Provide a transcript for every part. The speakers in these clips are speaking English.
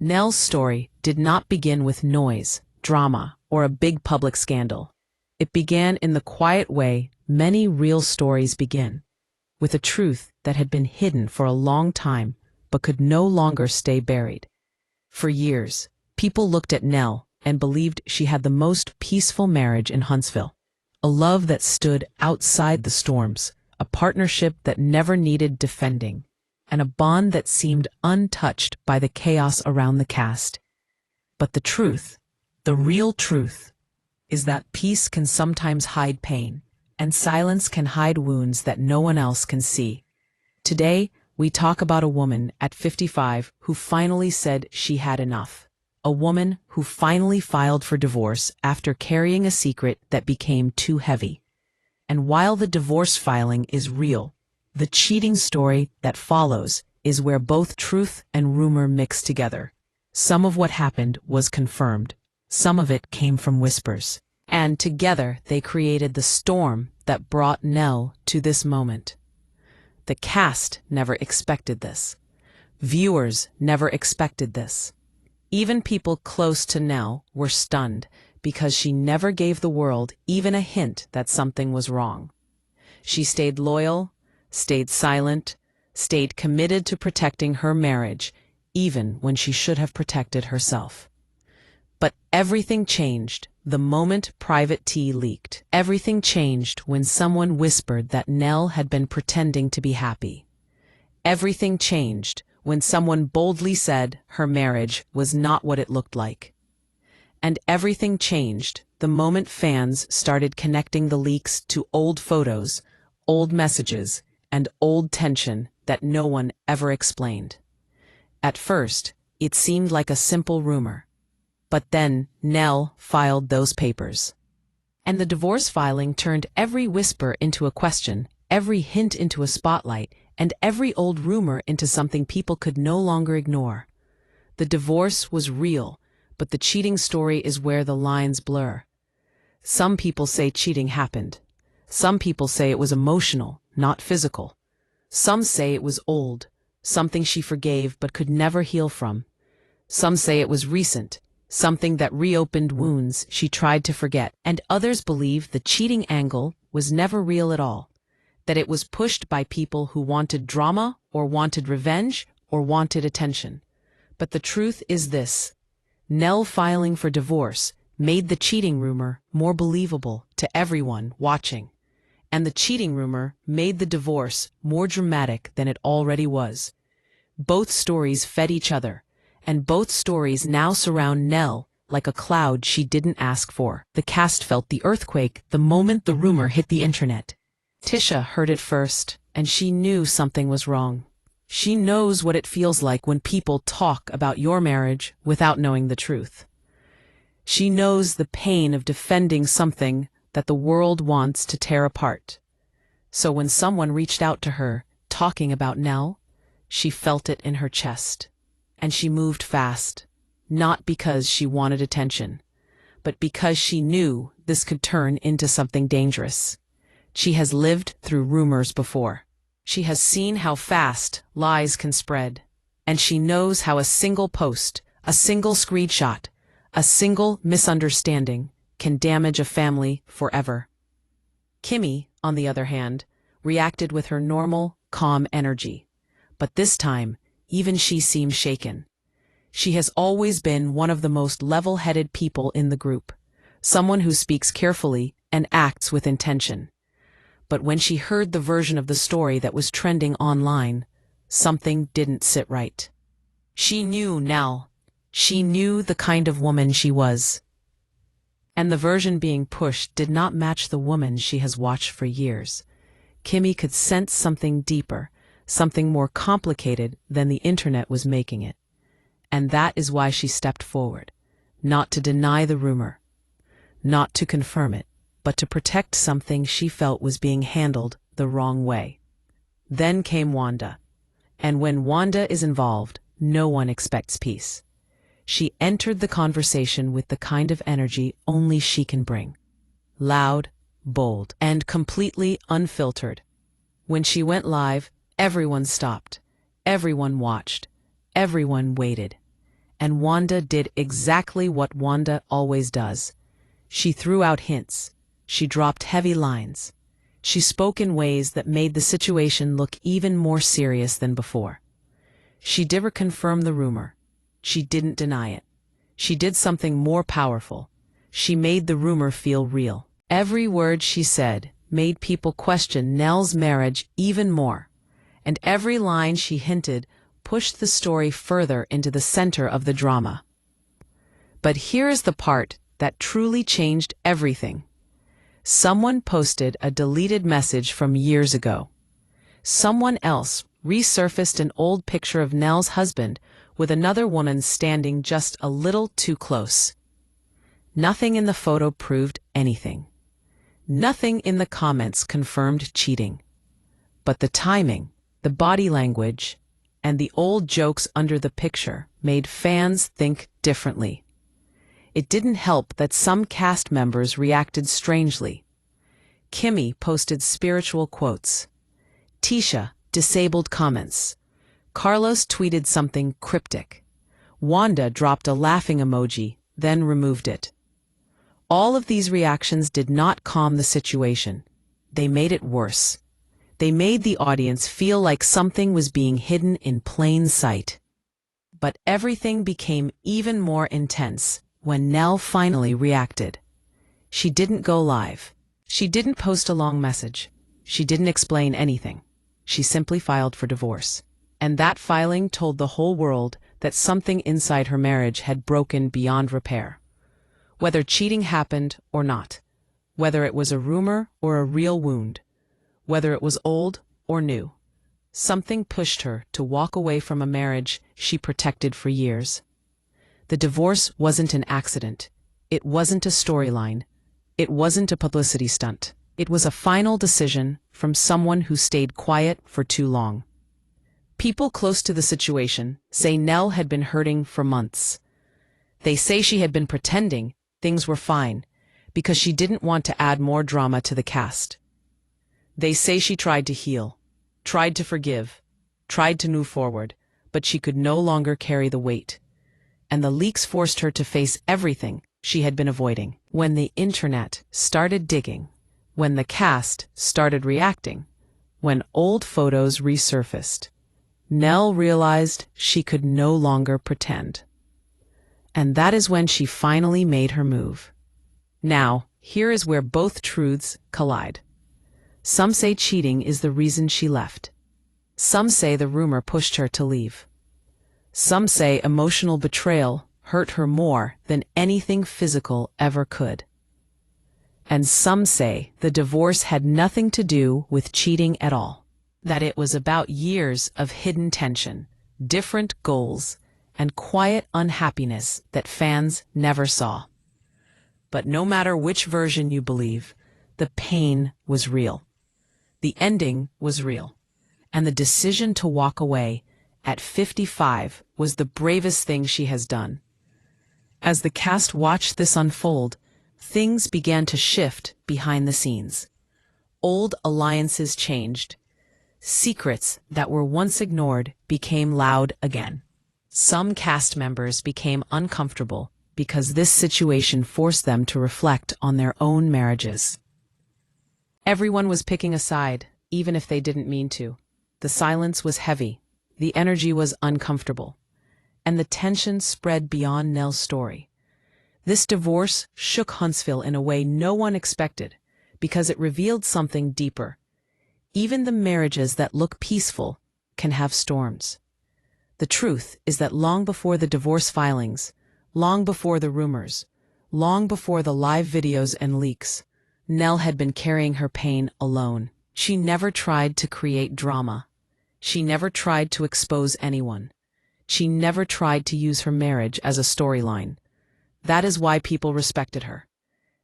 Nell's story did not begin with noise, drama, or a big public scandal. It began in the quiet way many real stories begin, with a truth that had been hidden for a long time but could no longer stay buried. For years, people looked at Nell and believed she had the most peaceful marriage in Huntsville, a love that stood outside the storms, a partnership that never needed defending, and a bond that seemed untouched by the chaos around the cast. But the truth, the real truth, is that peace can sometimes hide pain, and silence can hide wounds that no one else can see. Today, we talk about a woman at 55 who finally said she had enough. A woman who finally filed for divorce after carrying a secret that became too heavy. And while the divorce filing is real, the cheating story that follows is where both truth and rumor mix together. Some of what happened was confirmed. Some of it came from whispers. And together they created the storm that brought Nell to this moment. The cast never expected this. Viewers never expected this. Even people close to Nell were stunned because she never gave the world even a hint that something was wrong. She stayed loyal, stayed silent, stayed committed to protecting her marriage, even when she should have protected herself. But everything changed the moment Private Tea leaked. Everything changed when someone whispered that Nell had been pretending to be happy. Everything changed when someone boldly said her marriage was not what it looked like. And everything changed the moment fans started connecting the leaks to old photos, old messages, and old tension that no one ever explained. At first, it seemed like a simple rumor. But then Nell filed those papers. And the divorce filing turned every whisper into a question, every hint into a spotlight, and every old rumor into something people could no longer ignore. The divorce was real, but the cheating story is where the lines blur. Some people say cheating happened. Some people say it was emotional, not physical. Some say it was old, something she forgave but could never heal from. Some say it was recent, something that reopened wounds she tried to forget. And others believe the cheating angle was never real at all, that it was pushed by people who wanted drama or wanted revenge or wanted attention. But the truth is this: Nell filing for divorce made the cheating rumor more believable to everyone watching. And the cheating rumor made the divorce more dramatic than it already was. Both stories fed each other, and both stories now surround Nell like a cloud she didn't ask for. The cast felt the earthquake the moment the rumor hit the internet. Tisha heard it first, and she knew something was wrong. She knows what it feels like when people talk about your marriage without knowing the truth. She knows the pain of defending something that the world wants to tear apart. So when someone reached out to her, talking about Nell, she felt it in her chest. And she moved fast, not because she wanted attention, but because she knew this could turn into something dangerous. She has lived through rumors before. She has seen how fast lies can spread, and she knows how a single post, a single screenshot, a single misunderstanding can damage a family forever. Kimmy, on the other hand, reacted with her normal, calm energy. But this time, even she seemed shaken. She has always been one of the most level-headed people in the group, someone who speaks carefully and acts with intention. But when she heard the version of the story that was trending online, something didn't sit right. She knew Nell. She knew the kind of woman she was. And the version being pushed did not match the woman she has watched for years. Kimmy could sense something deeper, something more complicated than the internet was making it. And that is why she stepped forward, not to deny the rumor, not to confirm it, but to protect something she felt was being handled the wrong way. Then came Wanda. And when Wanda is involved, no one expects peace. She entered the conversation with the kind of energy only she can bring. Loud, bold, and completely unfiltered. When she went live, everyone stopped. Everyone watched. Everyone waited. And Wanda did exactly what Wanda always does. She threw out hints. She dropped heavy lines. She spoke in ways that made the situation look even more serious than before. She didn't confirm the rumor. She didn't deny it. She did something more powerful. She made the rumor feel real. Every word she said made people question Nell's marriage even more, and every line she hinted pushed the story further into the center of the drama. But here is the part that truly changed everything. Someone posted a deleted message from years ago. Someone else resurfaced an old picture of Nell's husband with another woman standing just a little too close. Nothing in the photo proved anything. Nothing in the comments confirmed cheating. But the timing, the body language, and the old jokes under the picture made fans think differently. It didn't help that some cast members reacted strangely. Kimmy posted spiritual quotes. Tisha disabled comments. Carlos tweeted something cryptic. Wanda dropped a laughing emoji, then removed it. All of these reactions did not calm the situation. They made it worse. They made the audience feel like something was being hidden in plain sight. But everything became even more intense when Nell finally reacted. She didn't go live. She didn't post a long message. She didn't explain anything. She simply filed for divorce. And that filing told the whole world that something inside her marriage had broken beyond repair. Whether cheating happened or not, whether it was a rumor or a real wound, whether it was old or new, something pushed her to walk away from a marriage she protected for years. The divorce wasn't an accident. It wasn't a storyline. It wasn't a publicity stunt. It was a final decision from someone who stayed quiet for too long. People close to the situation say Nell had been hurting for months. They say she had been pretending things were fine because she didn't want to add more drama to the cast. They say she tried to heal, tried to forgive, tried to move forward, but she could no longer carry the weight. And the leaks forced her to face everything she had been avoiding. When the internet started digging, when the cast started reacting, when old photos resurfaced, Nell realized she could no longer pretend. And that is when she finally made her move. Now, here is where both truths collide. Some say cheating is the reason she left. Some say the rumor pushed her to leave. Some say emotional betrayal hurt her more than anything physical ever could. And some say the divorce had nothing to do with cheating at all. That it was about years of hidden tension, different goals, and quiet unhappiness that fans never saw. But no matter which version you believe, the pain was real. The ending was real. And the decision to walk away at 55 was the bravest thing she has done. As the cast watched this unfold, things began to shift behind the scenes. Old alliances changed. Secrets that were once ignored became loud again. Some cast members became uncomfortable because this situation forced them to reflect on their own marriages. Everyone was picking a side, even if they didn't mean to. The silence was heavy, the energy was uncomfortable, and the tension spread beyond Nell's story. This divorce shook Huntsville in a way no one expected, because it revealed something deeper. Even the marriages that look peaceful can have storms. The truth is that long before the divorce filings, long before the rumors, long before the live videos and leaks, Nell had been carrying her pain alone. She never tried to create drama. She never tried to expose anyone. She never tried to use her marriage as a storyline. That is why people respected her.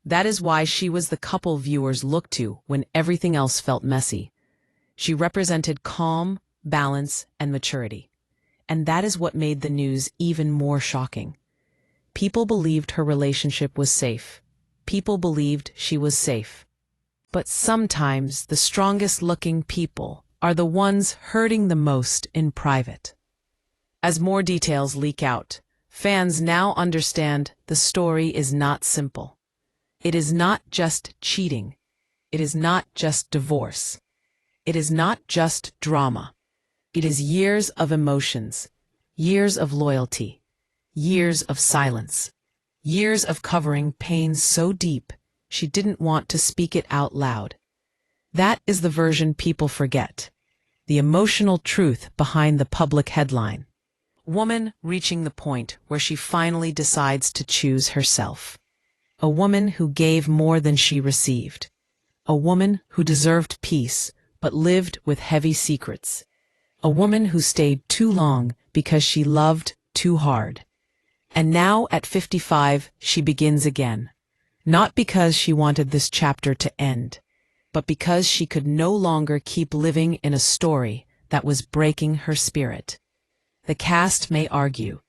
That is why she was the couple viewers looked to when everything else felt messy. She represented calm, balance, and maturity. And that is what made the news even more shocking. People believed her relationship was safe. People believed she was safe. But sometimes the strongest-looking people are the ones hurting the most in private. As more details leak out, Fans now understand the story is not simple. It is not just cheating. It is not just divorce. It is not just drama. It is years of emotions, years of loyalty, years of silence, years of covering pain so deep she didn't want to speak it out loud. That is the version people forget, the emotional truth behind the public headline. Woman reaching the point where she finally decides to choose herself. A woman who gave more than she received. A woman who deserved peace but lived with heavy secrets. A woman who stayed too long because she loved too hard. And now at 55, she begins again. Not because she wanted this chapter to end, but because she could no longer keep living in a story that was breaking her spirit. The cast may argue.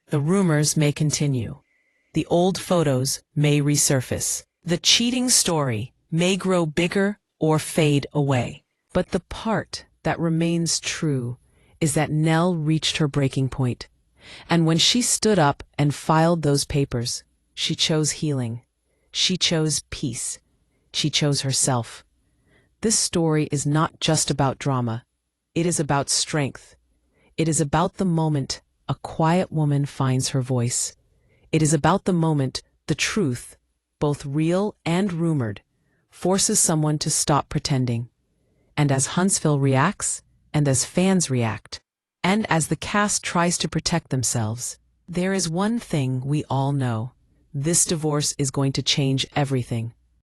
The rumors may continue. The old photos may resurface. The cheating story may grow bigger or fade away. But the part that remains true is that Nell reached her breaking point. And when she stood up and filed those papers, she chose healing. She chose peace. She chose herself. This story is not just about drama. It is about strength. It is about the moment a quiet woman finds her voice. It is about the moment the truth, both real and rumored, forces someone to stop pretending. And as Huntsville reacts, and as fans react, and as the cast tries to protect themselves, there is one thing we all know. This divorce is going to change everything.